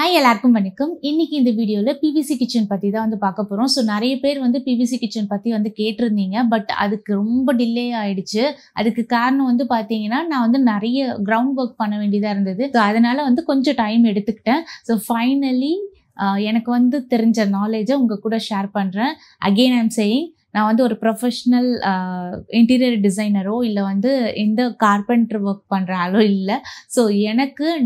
Hi எல்லாருக்கும் வணக்கம். இன்னைக்கு இந்த வீடியோல PVC கிச்சன் பத்தி தான் வந்து பார்க்க போறோம். ஸோ நிறைய பேர் வந்து PVC கிச்சன் பத்தி வந்து கேட்டிருந்தீங்க. பட் அதுக்கு ரொம்ப டிலே ஆயிடுச்சு. அதுக்கு காரணம் வந்து பார்த்தீங்கன்னா, நான் வந்து நிறைய கிரவுண்ட் ஒர்க் பண்ண வேண்டியதா இருந்தது. ஸோ அதனால வந்து கொஞ்சம் டைம் எடுத்துக்கிட்டேன். ஸோ ஃபைனலி எனக்கு வந்து தெரிஞ்ச நாலேஜை உங்க கூட ஷேர் பண்றேன். அகெயின் ஐம் சேயிங், நான் வந்து ஒரு ப்ரொஃபஷ்னல் இன்டீரியர் டிசைனரோ இல்லை வந்து எந்த கார்பெண்டர் ஒர்க் பண்ணுற ஆளோ இல்லை. ஸோ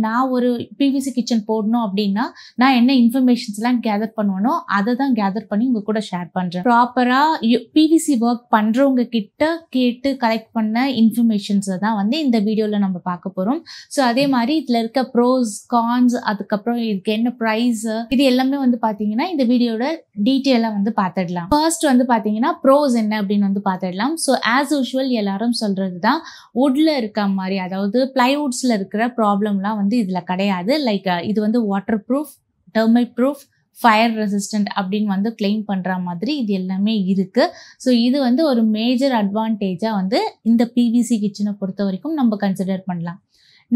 நான் ஒரு பிவிசி கிச்சன் போடணும் அப்படின்னா நான் என்ன இன்ஃபர்மேஷன்ஸ்லாம் கேதர் பண்ணுவேனோ அதை தான் கேதர் பண்ணி உங்கள் கூட ஷேர் பண்ணுறேன். ப்ராப்பராக பிவிசி ஒர்க் பண்ணுறவங்க கிட்ட கேட்டு கலெக்ட் பண்ண இன்ஃபர்மேஷன்ஸை தான் வந்து இந்த வீடியோவில் நம்ம பார்க்க போகிறோம். ஸோ அதே மாதிரி இதில் இருக்க ப்ரோஸ் கான்ஸ், அதுக்கப்புறம் இதுக்கு என்ன ப்ரைஸ், இது எல்லாமே வந்து பார்த்தீங்கன்னா இந்த வீடியோட டீட்டெயிலாக வந்து பார்த்துடலாம். ஃபர்ஸ்ட் வந்து பார்த்தீங்கன்னா ப்ரோஸ் என்ன அப்படின்னு வந்து பார்த்துடலாம். ஸோ ஆஸ் யூஷுவல் எல்லாரும் சொல்கிறது தான், வுட்ல இருக்க மாதிரி, அதாவது பிளைவுட்ஸில் இருக்கிற ப்ராப்ளம்லாம் வந்து இதில் கிடையாது. லைக் இது வந்து water proof, termite proof, fire resistant அப்படின்னு வந்து கிளைம் பண்ணுற மாதிரி இது எல்லாமே இருக்குது. ஸோ இது வந்து ஒரு மேஜர் அட்வான்டேஜாக வந்து இந்த பிவிசி கிச்சனை பொறுத்த வரைக்கும் நம்ம கன்சிடர் பண்ணலாம்.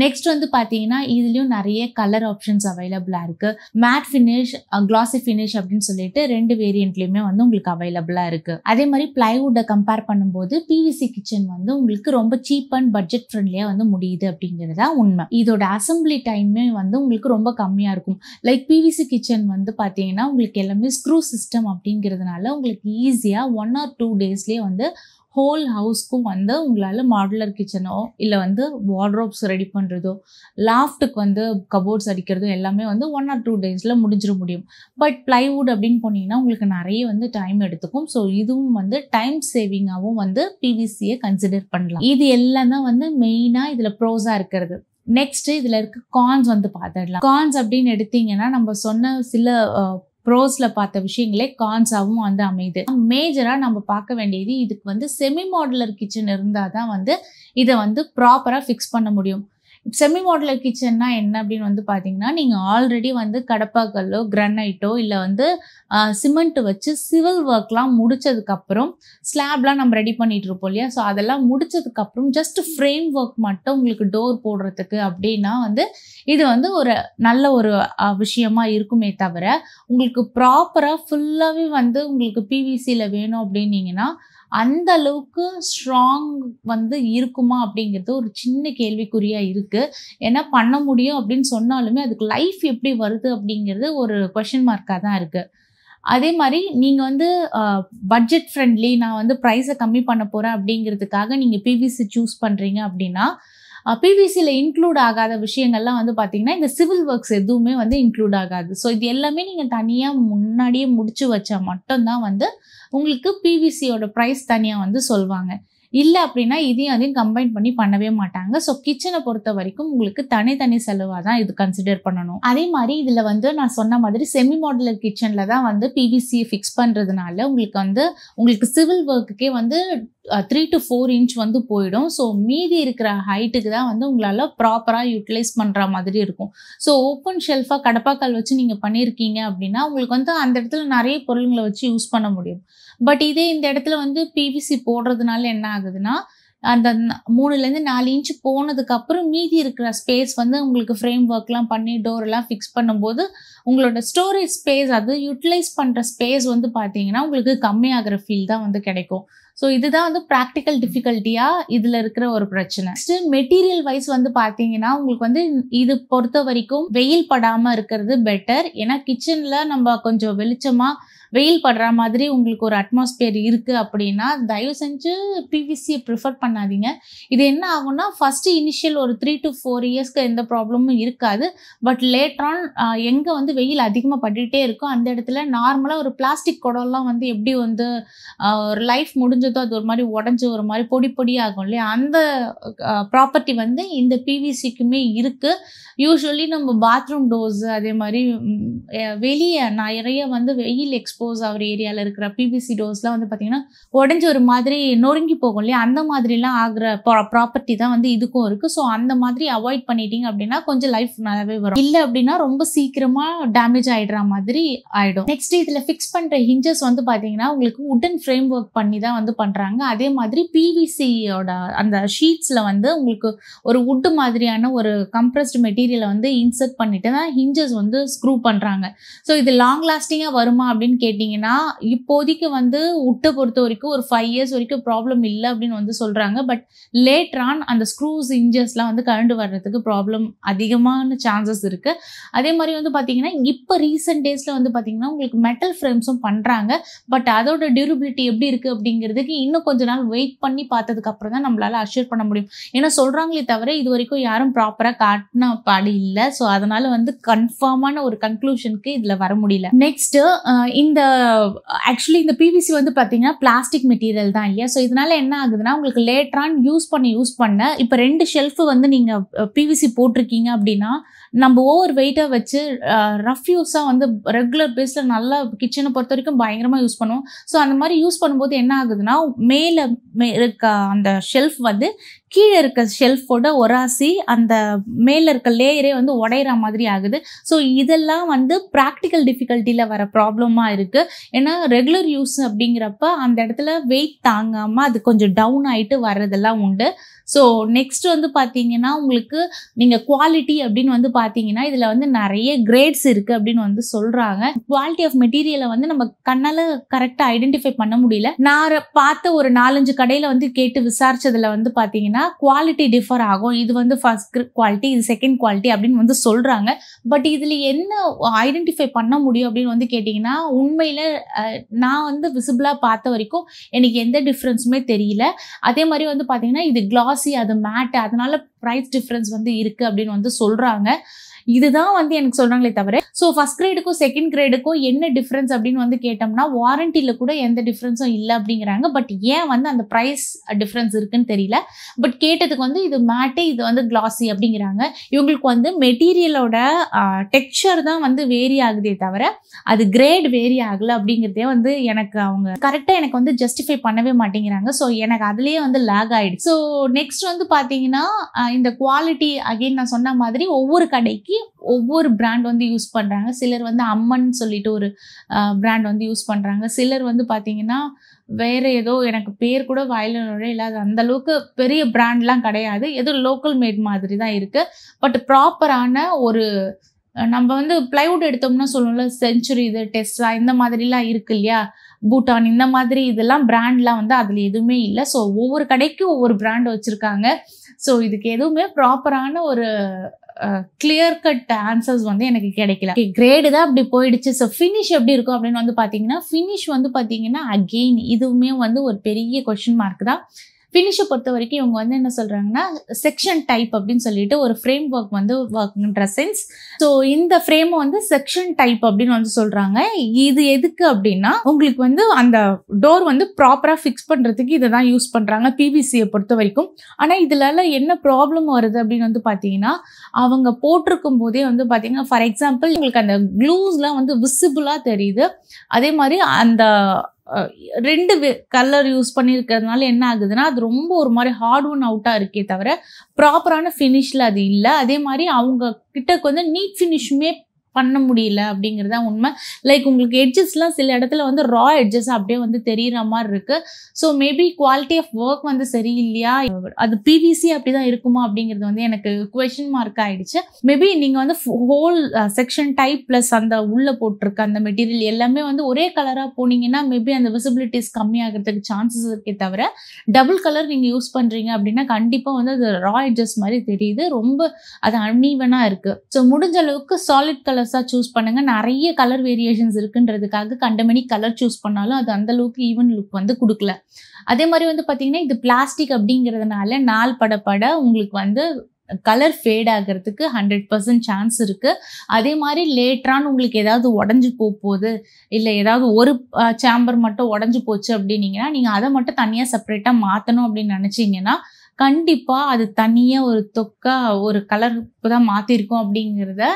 நெக்ஸ்ட் வந்து பார்த்தீங்கன்னா இதுலேயும் நிறைய கலர் ஆப்ஷன்ஸ் அவைலபிளாக இருக்குது. மேட் ஃபினிஷ், கிளாசி ஃபினிஷ் அப்படின்னு சொல்லிட்டு 2 வேரியண்ட்லேயுமே வந்து உங்களுக்கு அவைலபிளாக இருக்குது. அதே மாதிரி பிளைவுட்டை கம்பேர் பண்ணும்போது பிவிசி கிச்சன் வந்து உங்களுக்கு ரொம்ப சீப் அண்ட் பட்ஜெட் ஃப்ரெண்ட்லியாக வந்து முடியுது அப்படிங்கிறதா உண்மை. இதோட அசம்பிளி டைமே வந்து உங்களுக்கு ரொம்ப கம்மியாக இருக்கும். லைக் பிவிசி கிச்சன் வந்து பார்த்தீங்கன்னா உங்களுக்கு எல்லாமே ஸ்க்ரூ சிஸ்டம் அப்படிங்கிறதுனால உங்களுக்கு ஈஸியாக 1 or 2 டேஸ்லேயே வந்து ஹோல் ஹவுஸ்க்கும் வந்து உங்களால் மாடுலர் கிச்சனோ இல்லை வந்து வார்ட்ரோப்ஸ் ரெடி பண்ணுறதோ, லாஃப்ட்டுக்கு வந்து கபோர்ட்ஸ் அடிக்கிறதோ எல்லாமே வந்து 1 or 2 டேஸில் முடிஞ்சிட முடியும். பட் பிளைவுட் அப்படின்னு போனீங்கன்னா உங்களுக்கு நிறைய வந்து டைம் எடுத்துக்கும். ஸோ இதுவும் வந்து டைம் சேவிங்காகவும் வந்து பிவிசியை கன்சிடர் பண்ணலாம். இது எல்லாம் தான் வந்து மெயினாக இதில் ப்ரோஸாக இருக்கிறது. நெக்ஸ்ட் இதில் இருக்க கான்ஸ் வந்து பார்த்துடலாம். கான்ஸ் அப்படின்னு எடுத்தீங்கன்னா நம்ம சொன்ன சில ப்ரோஸ்ல பார்த்த விஷயங்களே கான்ஸாகவும் வந்து அமையுது. மேஜரா நம்ம பார்க்க வேண்டியது, இதுக்கு வந்து செமி மாடுலர் கிச்சன் இருந்தால் தான் வந்து இதை வந்து ப்ராப்பராக ஃபிக்ஸ் பண்ண முடியும். செமி மாடுலர் கிச்சன்னா என்ன அப்படின்னு வந்து பார்த்தீங்கன்னா, நீங்கள் ஆல்ரெடி வந்து கடப்பாக்கல்லோ கிரானைட்டோ இல்லை வந்து சிமெண்ட் வச்சு சிவில் ஒர்க்லாம் முடிச்சதுக்கப்புறம் ஸ்லாப்லாம் நம்ம ரெடி பண்ணிட்டு இருப்போம் இல்லையா. ஸோ அதெல்லாம் முடிச்சதுக்கப்புறம் ஜஸ்ட் ஃப்ரேம் ஒர்க் மட்டும் உங்களுக்கு டோர் போடுறதுக்கு அப்படின்னா வந்து இது வந்து ஒரு நல்ல ஒரு விஷயமா இருக்குமே தவிர, உங்களுக்கு ப்ராப்பராக ஃபுல்லாகவே வந்து உங்களுக்கு பிவிசியில் வேணும் அப்படின்னீங்கன்னா அந்த அளவுக்கு ஸ்ட்ராங் வந்து இருக்குமா அப்படிங்கிறது ஒரு சின்ன கேள்விக்குறியாக இருக்குது. ஏன்னா பண்ண முடியும் அப்படின்னு சொன்னாலுமே அதுக்கு லைஃப் எப்படி வருது அப்படிங்கிறது ஒரு கொஷின் மார்க்காக தான் இருக்குது. அதே மாதிரி நீங்கள் வந்து பட்ஜெட் ஃப்ரெண்ட்லி, நான் வந்து ப்ரைஸை கம்மி பண்ண போகிறேன் அப்படிங்கிறதுக்காக நீங்கள் பிவிசி சூஸ் பண்ணுறீங்க அப்படின்னா, பிவிசியில் இன்க்ளூட் ஆகாத விஷயங்கள்லாம் வந்து பார்த்தீங்கன்னா இந்த சிவில் ஒர்க்ஸ் எதுவுமே வந்து இன்க்ளூட் ஆகாது. ஸோ இது எல்லாமே நீங்கள் தனியாக முன்னாடியே முடிச்சு வச்சா மட்டும்தான் வந்து உங்களுக்கு பிவிசியோட ப்ரைஸ் தனியாக வந்து சொல்வாங்க. இல்லை அப்படின்னா அதையும் கம்பைன் பண்ணி பண்ணவே மாட்டாங்க. ஸோ கிச்சனை பொறுத்த வரைக்கும் உங்களுக்கு தனித்தனி செலவாக தான் இது கன்சிடர் பண்ணணும். அதே மாதிரி இதில் வந்து நான் சொன்ன மாதிரி செமி மாடுலர் கிச்சனில் தான் வந்து பிவிசியை ஃபிக்ஸ் பண்ணுறதுனால உங்களுக்கு சிவில் ஒர்க்குக்கே வந்து 3 to 4 inch வந்து போயிடும். ஸோ மீதி இருக்கிற ஹைட்டுக்கு தான் வந்து உங்களால் ப்ராப்பராக யூட்டிலைஸ் பண்ணுற மாதிரி இருக்கும். ஸோ ஓப்பன் ஷெல்ஃபாக கடப்பாக்கல் வச்சு நீங்கள் பண்ணியிருக்கீங்க அப்படின்னா உங்களுக்கு வந்து அந்த இடத்துல நிறைய பொருள்களை வச்சு யூஸ் பண்ண முடியும். பட் இந்த இடத்துல வந்து பிவிசி போடுறதுனால என்ன ஆகுதுன்னா, அந்த 3 to 4 inch போனதுக்கப்புறம் மீதி இருக்கிற ஸ்பேஸ் வந்து உங்களுக்கு ஃப்ரேம் ஒர்க்லாம் பண்ணி டோரெல்லாம் ஃபிக்ஸ் பண்ணும்போது உங்களோட ஸ்டோரேஜ் ஸ்பேஸ், அது யூட்டிலைஸ் பண்ணுற ஸ்பேஸ் வந்து பார்த்தீங்கன்னா உங்களுக்கு கம்மியாகிற ஃபீல் தான் வந்து கிடைக்கும். ஸோ இதுதான் வந்து ப்ராக்டிக்கல் டிஃபிகல்ட்டியாக இதில் இருக்கிற ஒரு பிரச்சனை. நெக்ஸ்ட்டு மெட்டீரியல் வைஸ் வந்து பார்த்தீங்கன்னா உங்களுக்கு வந்து இது பொறுத்த வரைக்கும் வெயில் படாமல் இருக்கிறது பெட்டர். ஏன்னா கிச்சனில் நம்ம கொஞ்சம் வெளிச்சமாக வெயில் படுற மாதிரி உங்களுக்கு ஒரு அட்மாஸ்பியர் இருக்குது அப்படின்னா தயவு செஞ்சு பிவிசியை ப்ரிஃபர் பண்ணாதீங்க. இது என்ன ஆகும்னா, ஃபஸ்ட்டு இனிஷியல் ஒரு 3 to 4 yearsக்கு எந்த ப்ராப்ளமும் இருக்காது. பட் லேட்டரான் எங்கே வந்து வெயில் அதிகமாக பட்டுகிட்டே இருக்கோ அந்த இடத்துல நார்மலாக ஒரு பிளாஸ்டிக் குடம்லாம் வந்து எப்படி வந்து ஒரு லைஃப் முடிஞ்சதோ அது ஒரு மாதிரி உடஞ்சி ஒரு மாதிரி பொடி பொடி ஆகும் இல்லையா, அந்த ப்ராப்பர்ட்டி வந்து இந்த பிவிசிக்குமே இருக்குது. யூஸ்வலி நம்ம பாத்ரூம் டோர்ஸ், அதே மாதிரி வெளியே நிறைய வந்து வெயில் எக்ஸ்போஸ் ஆகிற ஏரியாவில் இருக்கிற பிவிசி டோர்ஸ்லாம் வந்து பார்த்தீங்கன்னா உடஞ்சி ஒரு மாதிரி நொறுங்கி போகும் இல்லையா, அந்த மாதிரிலாம் ஆகிற ப்ராப்பர்ட்டி தான் வந்து இதுக்கும் இருக்குது. ஸோ அந்த மாதிரி அவாய்ட் பண்ணிட்டீங்க அப்படின்னா கொஞ்சம் லைஃப் நல்லாவே வரும். இல்லை அப்படின்னா ரொம்ப சீக்கிரமாக டேமேஜ் ஆகிடுற மாதிரி ஆகிடும். நெக்ஸ்ட் இதில் ஃபிக்ஸ் பண்ணுற ஹிஞ்சஸ் வந்து பார்த்தீங்கன்னா உங்களுக்கு உடன் ஃப்ரேம் ஒர்க் பண்ணி தான் வந்து வந்து பண்றாங்க. அதே மாதிரி பிவிசியோட அந்த ஷீட்ஸ்ல வந்து உங்களுக்கு ஒரு வுட் மாதிரியான ஒரு கம்ப்ரஸ்டு மெட்டீரியலை வந்து இன்சர்ட் பண்ணிட்டு தான் ஹிஞ்சஸ் வந்து ஸ்க்ரூ பண்றாங்க. ஸோ இது லாங் லாஸ்டிங்கா வருமா அப்படின்னு கேட்டிங்கன்னா, இப்போதைக்கு வந்து வுட்டை பொறுத்த வரைக்கும் ஒரு 5 இயர்ஸ் வரைக்கும் ப்ராப்ளம் இல்லை அப்படின்னு வந்து சொல்றாங்க. பட் லேட்டர் ஆன் அந்த ஸ்க்ரூஸ் ஹிஞ்சஸ்லாம் வந்து கழண்டு வர்றதுக்கு ப்ராப்ளம் அதிகமான சான்சஸ் இருக்கு. அதே மாதிரி வந்து பார்த்தீங்கன்னா, இப்போ ரீசெண்ட் டேஸ்ல வந்து பார்த்தீங்கன்னா உங்களுக்கு மெட்டல் ஃப்ரேம்ஸும் பண்றாங்க. பட் அதோட டியூரபிலிட்டி எப்படி இருக்கு அப்படிங்கிறதுக்கு இன்னும் கொஞ்ச நாள் வெயிட் பண்ணி பார்த்ததுக்கு அப்புறம் தான் நம்மளால அஷ்யூர் பண்ண முடியும். ஏன்னா சொல்றாங்களே தவிர இது வரைக்கும் யாரும் ப்ராப்பரா காட்டின பாடு இல்லை. ஸோ அதனால வந்து கன்ஃபார்மான ஒரு கன்க்ளூஷனுக்கு இதுல வர முடியல. நெக்ஸ்ட் இந்த ஆக்சுவலி இந்த பிவிசி வந்து பார்த்தீங்கன்னா பிளாஸ்டிக் மெட்டீரியல் தான் இல்லையா? ஸோ இதனால என்ன ஆகுதுன்னா உங்களுக்கு லேட்டரான் யூஸ் பண்ண இப்போ 2 ஷெல்ஃப் வந்து நீங்க பிவிசி போட்டிருக்கீங்க அப்படின்னா நம்ம ஓவர் வெயிட்டா வச்சு ரஃப் யூஸா வந்து ரெகுலர் பேஸ்ல நல்லா கிச்சனை பொறுத்த வரைக்கும் பயங்கரமா யூஸ் பண்ணுவோம். ஸோ அந்த மாதிரி யூஸ் பண்ணும்போது என்ன ஆகுதுன்னா மேல இருக்க அந்த ஷெல்ஃப் வந்து கீழே இருக்க ஷெல்ஃபோட ஒராசி அந்த மேல இருக்க லேயரே வந்து உடையிற மாதிரி ஆகுது. ஸோ இதெல்லாம் வந்து ப்ராக்டிக்கல் டிஃபிகல்ட்டியில் வர ப்ராப்ளமா இருக்கு. ஏன்னா ரெகுலர் யூஸ் அப்படிங்கிறப்ப அந்த இடத்துல வெயிட் தாங்காம அது கொஞ்சம் டவுன் ஆயிட்டு வர்றதெல்லாம் உண்டு. ஸோ நெக்ஸ்ட் வந்து பார்த்தீங்கன்னா உங்களுக்கு நீங்கள் குவாலிட்டி அப்படின்னு வந்து பார்த்தீங்கன்னா இதில் வந்து நிறைய கிரேட்ஸ் இருக்குது அப்படின்னு வந்து சொல்கிறாங்க. குவாலிட்டி ஆஃப் மெட்டீரியலை வந்து நம்ம கண்ணால் கரெக்டாக ஐடென்டிஃபை பண்ண முடியல. நான் பார்த்த ஒரு 4-5 கடையில் வந்து கேட்டு விசாரிச்சதில் வந்து பார்த்தீங்கன்னா குவாலிட்டி டிஃபர் ஆகும். இது வந்து ஃபர்ஸ்ட் குவாலிட்டி, இது செகண்ட் குவாலிட்டி அப்படின்னு வந்து சொல்கிறாங்க. பட் இதில் என்ன ஐடென்டிஃபை பண்ண முடியும் அப்படின்னு வந்து கேட்டிங்கன்னா உண்மையில் நான் வந்து விசிபிளாக பார்த்த வரைக்கும் எனக்கு எந்த டிஃப்ரென்ஸுமே தெரியல. அதே மாதிரி வந்து பார்த்தீங்கன்னா இது கிளாஸி, அது மேட், அதனால ப்ரைஸ் டிஃப்ரென்ஸ் வந்து இருக்குது அப்படின்னு வந்து சொல்கிறாங்க. இதுதான் வந்து எனக்கு சொல்றாங்களே தவிர ஸோ ஃபர்ஸ்ட் கிரேடுக்கும் செகண்ட் கிரேடுக்கும் என்ன டிஃப்ரென்ஸ் அப்படின்னு வந்து கேட்டோம்னா வாரண்டியில் கூட எந்த டிஃப்ரென்ஸும் இல்லை அப்படிங்கிறாங்க. பட் ஏன் வந்து அந்த ப்ரைஸ் டிஃப்ரென்ஸ் இருக்குன்னு தெரியல. பட் கேட்டதுக்கு வந்து இது மேட்டு, இது வந்து கிளாஸி அப்படிங்கிறாங்க. இவங்களுக்கு வந்து மெட்டீரியலோட டெக்ஸ்சர் தான் வந்து வேரி ஆகுதே தவிர அது கிரேட் வேரி ஆகலை அப்படிங்கிறதே வந்து எனக்கு அவங்க கரெக்டாக எனக்கு வந்து ஜஸ்டிஃபை பண்ணவே மாட்டேங்கிறாங்க. ஸோ எனக்கு அதுலேயே வந்து லேக் ஆகிடுச்சு. ஸோ நெக்ஸ்ட் வந்து பார்த்தீங்கன்னா இந்த குவாலிட்டி அகெயின் நான் சொன்ன மாதிரி ஒவ்வொரு கடைக்கு ஒவ்வொரு பிராண்ட் வந்து யூஸ் பண்றாங்க. சிலர் வந்து அம்மன் சொல்லிட்டு ஒரு பிராண்ட் வந்து யூஸ் பண்றாங்க. சிலர் வந்து பாத்தீங்கன்னா வேற ஏதோ எனக்கு பேர் கூட வாயில இல்லாத அந்த அளவுக்கு பெரிய பிராண்ட்லாம் கிடையாது. ஏதோ லோக்கல் மேட் மாதிரி தான் இருக்கு. பட் ப்ராப்பரான ஒரு நம்ம வந்து பிளைவுட் எடுத்தோம்னா சொல்லணும்ல செஞ்சுரி, இது டெஸ்டா இந்த மாதிரிலாம் இருக்கு இல்லையா, பூட்டான், இந்த மாதிரி இதெல்லாம் பிராண்ட்லாம் வந்து அதுல எதுவுமே இல்லை. ஸோ ஒவ்வொரு கடைக்கும் ஒவ்வொரு பிராண்ட் வச்சிருக்காங்க. ஸோ இதுக்கு எதுவுமே ப்ராப்பரான ஒரு கிளியர் கட் ஆன்சர்ஸ் வந்து எனக்கு கிடைக்கல. கிரேடு தான் அப்படி போயிடுச்சு. ஸோ ஃபினிஷ் எப்படி இருக்கும் அப்படின்னு வந்து பார்த்தீங்கன்னா ஃபினிஷ் வந்து பார்த்தீங்கன்னா அகெயின் இதுவுமே வந்து ஒரு பெரிய கொஸ்டின் மார்க் தான். ஃபினிஷை பொறுத்த வரைக்கும் இவங்க வந்து என்ன சொல்கிறாங்கன்னா செக்ஷன் டைப் அப்படின்னு சொல்லிட்டு ஒரு ஃப்ரேம் ஒர்க் வந்து ஒர்க்ன்ற சென்ஸ். ஸோ இந்த ஃப்ரேமை வந்து செக்ஷன் டைப் அப்படின்னு வந்து சொல்கிறாங்க. இது எதுக்கு அப்படின்னா உங்களுக்கு வந்து அந்த டோர் வந்து ப்ராப்பராக ஃபிக்ஸ் பண்ணுறதுக்கு இதை தான் யூஸ் பண்ணுறாங்க பிவிசியை பொறுத்த வரைக்கும். ஆனால் இதில் என்ன ப்ராப்ளம் வருது அப்படின்னு வந்து பார்த்தீங்கன்னா அவங்க போட்டிருக்கும் போதே வந்து பார்த்தீங்கன்னா ஃபார் எக்ஸாம்பிள் உங்களுக்கு அந்த க்ளூஸ்லாம் வந்து விசிபிளாக தெரியுது. அதே மாதிரி அந்த 2 கலர் யூஸ் பண்ணியிருக்கிறதுனால என்ன ஆகுதுன்னா அது ரொம்ப ஒரு மாதிரி ஹார்ட் ஒன் அவுட்டாக இருக்கே தவிர ப்ராப்பரான ஃபினிஷில் அது இல்லை. அதே மாதிரி அவங்க கிட்டக்கு வந்து நீட் ஃபினிஷுமே பண்ண முடியல அப்படிங்கிறது தான் உண்மை. லைக் உங்களுக்கு எட்ஜஸ்லாம் சில இடத்துல வந்து ரா எட்ஜஸ் அப்படியே வந்து தெரிகிற மாதிரி இருக்கு. So maybe quality of work வந்து சரியில்லையா, அது பிவிசி அப்படிதான் இருக்குமா அப்படிங்கிறது வந்து எனக்கு குவெஸ்டின் மார்க் ஆயிடுச்சு. மேபி நீங்கள் வந்து ஹோல் செக்ஷன் டைப் ப்ளஸ் அந்த உள்ளே போட்டிருக்க அந்த மெட்டீரியல் எல்லாமே வந்து ஒரே கலராக போனீங்கன்னா மேபி அந்த விசிபிலிட்டிஸ் கம்மியாகிறதுக்கு சான்சஸ் இருக்கே தவிர டபுள் கலர் நீங்கள் யூஸ் பண்ணுறீங்க அப்படின்னா கண்டிப்பாக வந்து அது ரா எட்ஜஸ் மாதிரி தெரியுது. ரொம்ப அது அன்ஈவனாக இருக்குது. ஸோ முடிஞ்ச அளவுக்கு சாலிட் கலர் சூஸ் பண்ணுங்க. நிறைய கலர் வேரியேஷன்ஸ் இருக்குன்றதுக்காக கண்டமணி கலர் சூஸ் பண்ணாலும் அது அந்த அளவுக்கு ஈவன் லுக் வந்து கொடுக்கல. அதே மாதிரி வந்து பார்த்தீங்கன்னா இது பிளாஸ்டிக் அப்படிங்கிறதுனால நாள் பட உங்களுக்கு வந்து கலர் ஃபேட் ஆகிறதுக்கு 100% சான்ஸ் இருக்கு. அதே மாதிரி லேட்டரான் உங்களுக்கு ஏதாவது உடஞ்சி போகுது, இல்லை ஏதாவது ஒரு சேம்பர் மட்டும் உடஞ்சி போச்சு அப்படின்னீங்கன்னா நீங்கள் அதை மட்டும் தனியாக செப்பரேட்டாக மாற்றணும் அப்படின்னு நினச்சிங்கன்னா கண்டிப்பாக அது தனியாக ஒரு தொக்கா ஒரு கலர் தான் மாற்றிருக்கோம் அப்படிங்கிறத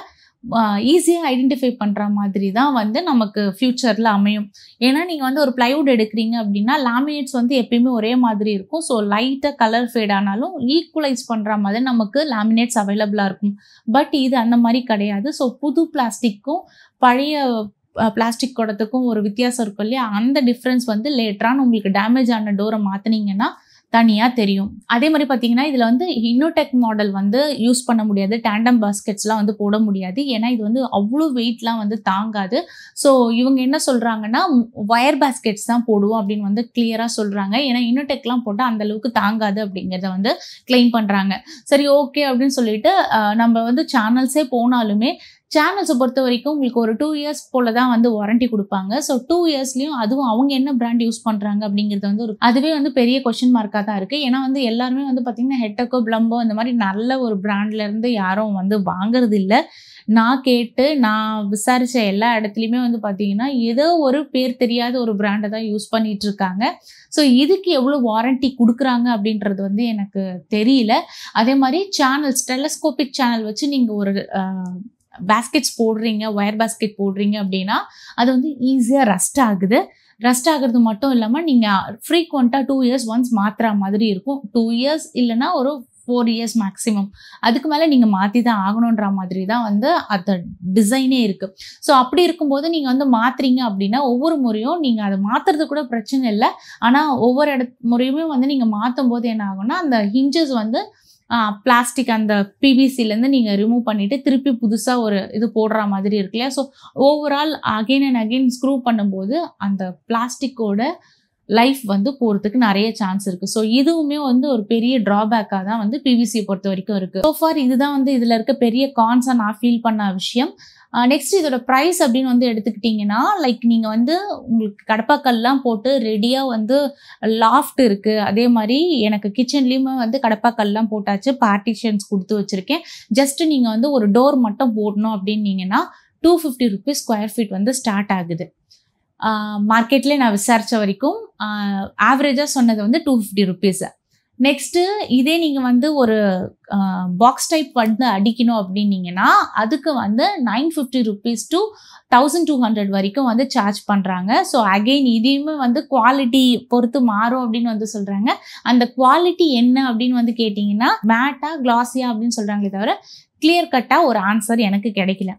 ஈஸியாக ஐடென்டிஃபை பண்ணுற மாதிரி தான் வந்து நமக்கு ஃப்யூச்சரில் அமையும். ஏன்னா நீங்கள் வந்து ஒரு பிளைவுட் எடுக்கிறீங்க அப்படின்னா லேமினேட்ஸ் வந்து எப்பயுமே ஒரே மாதிரி இருக்கும். ஸோ லைட்டாக கலர் ஃபேட் ஆனாலும் ஈக்குவலைஸ் பண்ணுற மாதிரி நமக்கு லேமினேட்ஸ் அவைலபிளாக இருக்கும். பட் இது அந்த மாதிரி கிடையாது. ஸோ புது பிளாஸ்டிக்கும் பழைய பிளாஸ்டிக் குடத்துக்கும் ஒரு வித்தியாசம் இருக்கும் இல்லையா, அந்த டிஃப்ரென்ஸ் வந்து லேட்டரான உங்களுக்கு டேமேஜ் ஆன டோரை மாற்றினீங்கன்னா தனியாக தெரியும். அதே மாதிரி பார்த்தீங்கன்னா இதில் வந்து இன்னோடெக் மாடல் வந்து யூஸ் பண்ண முடியாது, டேண்டம் பாஸ்கெட்ஸ்லாம் வந்து போட முடியாது. ஏன்னா இது வந்து அவ்வளோ வெயிட்லாம் வந்து தாங்காது. ஸோ இவங்க என்ன சொல்கிறாங்கன்னா ஒயர் பாஸ்கெட்ஸ் தான் போடுவோம் அப்படின்னு வந்து கிளியராக சொல்கிறாங்க. ஏன்னா இன்னோடெக்லாம் போட்டால் அந்தளவுக்கு தாங்காது அப்படிங்கிறத வந்து கிளைம் பண்ணுறாங்க. சரி ஓகே அப்படின்னு சொல்லிட்டு நம்ம வந்து சேனல்ஸே போனாலுமே சேனல்ஸை பொறுத்த வரைக்கும் உங்களுக்கு ஒரு 2 இயர்ஸ் போல தான் வந்து வாரண்டி கொடுப்பாங்க. ஸோ 2 இயர்ஸ்லையும் அதுவும் அவங்க என்ன பிராண்ட் யூஸ் பண்ணுறாங்க அப்படிங்கிறது வந்து அதுவே வந்து பெரிய கொஸ்டின் மார்க்காக தான் இருக்குது. ஏன்னா வந்து எல்லாருமே வந்து பார்த்திங்கன்னா ஹெட்டக்கோ பிளம்போ இந்த மாதிரி நல்ல ஒரு பிராண்ட்லேருந்து யாரும் வந்து வாங்குறது இல்லை. நான் விசாரித்த எல்லா இடத்துலையுமே வந்து பார்த்திங்கன்னா ஏதோ ஒரு பேர் தெரியாத ஒரு பிராண்டை தான் யூஸ் பண்ணிகிட்டு இருக்காங்க. ஸோ இதுக்கு எவ்வளோ வாரண்டி கொடுக்குறாங்க அப்படின்றது வந்து எனக்கு தெரியல. அதே மாதிரி சேனல்ஸ் டெலஸ்கோபிக் சேனல் வச்சு நீங்கள் ஒரு பேஸ்கெட்ஸ் போடுறீங்க, ஒயர் பேஸ்கெட் போடுறீங்க அப்படின்னா அது வந்து ஈஸியாக ரஸ்ட் ஆகுது. ரஸ்ட் ஆகிறது மட்டும் இல்லாமல் நீங்கள் ஃப்ரீக்வெண்ட்டாக 2 இயர்ஸ் ஒன்ஸ் மாற்றுற மாதிரி இருக்கும். 2 இயர்ஸ் இல்லைன்னா ஒரு 4 இயர்ஸ் மேக்ஸிமம். அதுக்கு மேலே நீங்கள் மாற்றி தான் ஆகணுன்ற மாதிரி தான் வந்து அந்த டிசைனே இருக்குது. ஸோ அப்படி இருக்கும்போது நீங்கள் வந்து மாற்றுறீங்க அப்படின்னா ஒவ்வொரு முறையும் நீங்கள் அதை மாற்றுறது கூட பிரச்சனை இல்லை. ஆனால் ஒவ்வொரு முறையுமே வந்து நீங்கள் மாற்றும் போது என்ன ஆகும்னா அந்த ஹிஞ்சஸ் வந்து பிளாஸ்டிக் அந்த பிவிசிலேருந்து நீங்கள் ரிமூவ் பண்ணிவிட்டு திருப்பி புதுசாக ஒரு இது போடுற மாதிரி இருக்கு இல்லையா. So overall again and again screw பண்ணும்போது அந்த பிளாஸ்டிக்கோட லைஃப் வந்து போகிறதுக்கு நிறைய சான்ஸ் இருக்குது. ஸோ இதுவுமே வந்து ஒரு பெரிய ட்ராபேக்காக தான் வந்து பிவிசியை பொறுத்த வரைக்கும் இருக்குது. ஸோ ஃபார் இதுதான் வந்து இதில் இருக்க பெரிய கான்ஸாக நான் ஃபீல் பண்ண விஷயம். நெக்ஸ்ட் இதோட ப்ரைஸ் அப்படின்னு வந்து எடுத்துக்கிட்டிங்கன்னா லைக் நீங்கள் வந்து உங்களுக்கு கடப்பாக்கல்லாம் போட்டு ரெடியாக வந்து லாஃப்ட் இருக்குது. அதே மாதிரி எனக்கு கிச்சன்லேயுமே வந்து கடப்பாக்கல்லாம் போட்டாச்சு, பார்ட்டிஷன்ஸ் கொடுத்து வச்சுருக்கேன். ஜஸ்ட்டு நீங்கள் வந்து ஒரு டோர் மட்டும் போடணும் அப்படின்னீங்கன்னா 250 ருபீஸ் ஸ்கொயர் ஃபீட் வந்து ஸ்டார்ட் ஆகுது. மார்க்கெட்லேயே நான் விசாரித்த வரைக்கும் ஆவரேஜாக சொன்னது வந்து 250 ருபீஸ். நெக்ஸ்ட்டு இதே நீங்கள் வந்து ஒரு பாக்ஸ் டைப் வந்து அடிக்கணும் அப்படின்னீங்கன்னா அதுக்கு வந்து 950 ருபீஸ் டு 1200 வரைக்கும் வந்து சார்ஜ் பண்ணுறாங்க. ஸோ அகெயின் இதையுமே வந்து குவாலிட்டி பொறுத்து மாறும் அப்படின்னு வந்து சொல்கிறாங்க. அந்த குவாலிட்டி என்ன அப்படின்னு வந்து கேட்டிங்கன்னா மேட்டா கிளாஸியா அப்படின்னு சொல்கிறாங்களே தவிர கிளியர் கட்டாக ஒரு ஆன்சர் எனக்கு கிடைக்கல.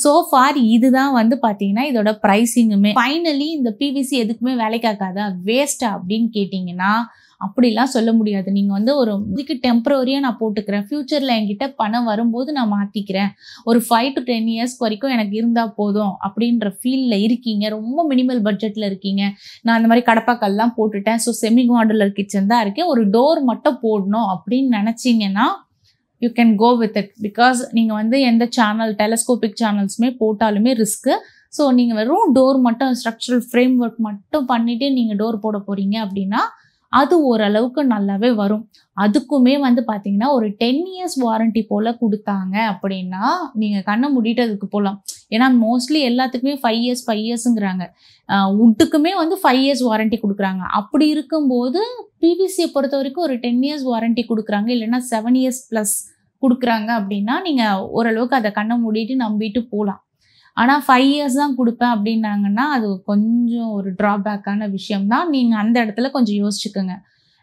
ஸோ ஃபார் இதுதான் வந்து பார்த்தீங்கன்னா இதோட ப்ரைஸிங்குமே. ஃபைனலி இந்த பிவிசி எதுக்குமே வேலைக்காகாதா, வேஸ்ட்டா அப்படின்னு கேட்டிங்கன்னா அப்படிலாம் சொல்ல முடியாது. நீங்கள் வந்து ஒரு இதுக்கு டெம்பரரியாக நான் போட்டுக்கிறேன், ஃப்யூச்சரில் என்கிட்ட பணம் வரும்போது நான் மாற்றிக்கிறேன், ஒரு 5 to 10 இயர்ஸ் வரைக்கும் எனக்கு இருந்தால் போதும் அப்படின்ற ஃபீலில் இருக்கீங்க, ரொம்ப மினிமல் பட்ஜெட்டில் இருக்கீங்க, நான் அந்த மாதிரி கடப்பாக்கல்லாம் போட்டுட்டேன், ஸோ செமி மாடுலர் கிச்சன் தான் இருக்கேன், ஒரு டோர் மட்டும் போடணும் அப்படின்னு நினச்சிங்கன்னா you can go with it. Because நீங்கள் வந்து எந்த சேனல் டெலஸ்கோபிக் சேனல்ஸுமே போட்டாலுமே ரிஸ்க்கு. ஸோ நீங்கள் வெறும் டோர் மட்டும் ஸ்ட்ரக்சரல் ஃப்ரேம் ஒர்க் மட்டும் பண்ணிவிட்டு நீங்கள் டோர் போட போகிறீங்க அப்படின்னா அது ஓரளவுக்கு நல்லாவே வரும். அதுக்குமே வந்து பார்த்தீங்கன்னா ஒரு 10 இயர்ஸ் வாரண்டி போல் கொடுத்தாங்க அப்படின்னா நீங்கள் கண்ணை மூடிட்டு அதுக்கு போகலாம். ஏன்னா மோஸ்ட்லி எல்லாத்துக்குமே 5 இயர்ஸுங்கிறாங்க. உட்டுக்குமே வந்து 5 இயர்ஸ் வாரண்டி கொடுக்குறாங்க. அப்படி இருக்கும்போது பிவிசியை பொறுத்த வரைக்கும் ஒரு 10 இயர்ஸ் வாரண்டி கொடுக்குறாங்க, இல்லைன்னா 7 இயர்ஸ் ப்ளஸ் கொடுக்குறாங்க அப்படின்னா நீங்கள் ஓரளவுக்கு அதை கண்ணை மூடிட்டு நம்பிட்டு போகலாம். ஆனால் 5 இயர்ஸ் தான் கொடுப்பேன் அப்படின்னாங்கன்னா அது கொஞ்சம் ஒரு ட்ராபேக்கான விஷயம் தான். நீங்கள் அந்த இடத்துல கொஞ்சம் யோசிச்சுக்கோங்க.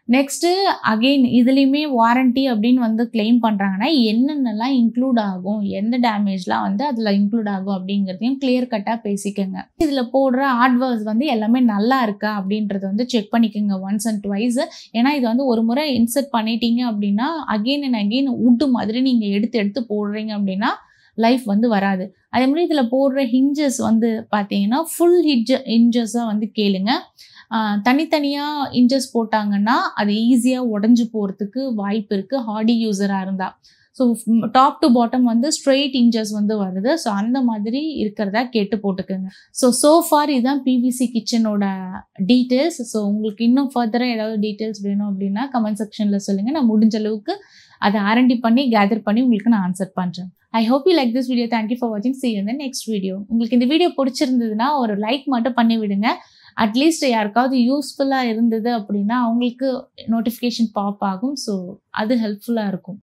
நெக்ஸ்ட்டு அகெயின் இதுலேயுமே வாரண்டி அப்படின்னு வந்து கிளைம் பண்ணுறாங்கன்னா என்னென்னலாம் இன்க்ளூட் ஆகும், எந்த டேமேஜ்லாம் வந்து அதில் இன்க்ளூட் ஆகும் அப்படிங்கிறதையும் கிளியர் கட்டாக பேசிக்கோங்க. இதில் போடுற ஆட்வர்ஸ் வந்து எல்லாமே நல்லா இருக்கா அப்படின்றத வந்து செக் பண்ணிக்கோங்க ஒன்ஸ் அண்ட் ட்வைஸ். ஏன்னா இது வந்து ஒரு முறை இன்சர்ட் பண்ணிட்டீங்க அப்படின்னா அகெயின் அண்ட் அகெயின் உட்டு மாதிரி நீங்கள் எடுத்து போடுறீங்க அப்படின்னா லைஃப் வந்து வராது. அதே மாதிரி இதில் போடுற ஹிஞ்சஸ் வந்து பார்த்தீங்கன்னா ஃபுல் ஹிஞ்சஸாக வந்து கேளுங்க. தனித்தனியாக இன்ச்சஸ் போட்டாங்கன்னா அது ஈஸியாக உடஞ்சி போகிறதுக்கு வாய்ப்பு இருக்குது ஹார்டி யூஸராக இருந்தால். ஸோ டாப் டு பாட்டம் வந்து ஸ்ட்ரெயிட் இன்ச்சஸ் வந்து வருது. ஸோ அந்த மாதிரி இருக்கிறதா கேட்டு போட்டுக்கோங்க. ஸோ ஃபார் இதுதான் பிவிசி கிச்சனோட டீட்டெயில்ஸ். ஸோ உங்களுக்கு இன்னும் ஃபர்தராக ஏதாவது டீட்டெயில்ஸ் வேணும் அப்படின்னா கமெண்ட் செக்ஷனில் சொல்லுங்கள். நான் முடிஞ்ச அளவுக்கு அதை ஆரண்டி பண்ணி கேதர் பண்ணி உங்களுக்கு நான் ஆன்சர் பண்ணுறேன். I hope you like this video. Thank you for வாட்சிங். See you in the next video. உங்களுக்கு இந்த வீடியோ பிடிச்சிருந்ததுன்னா ஒரு லைக் மட்டும் பண்ணி விடுங்க. அட்லீஸ்ட் யாருக்காவது யூஸ்ஃபுல்லாக இருந்தது அப்படின்னா அவங்களுக்கு நோட்டிஃபிகேஷன் பாப் ஆகும். ஸோ அது ஹெல்ப்ஃபுல்லாக இருக்கும்.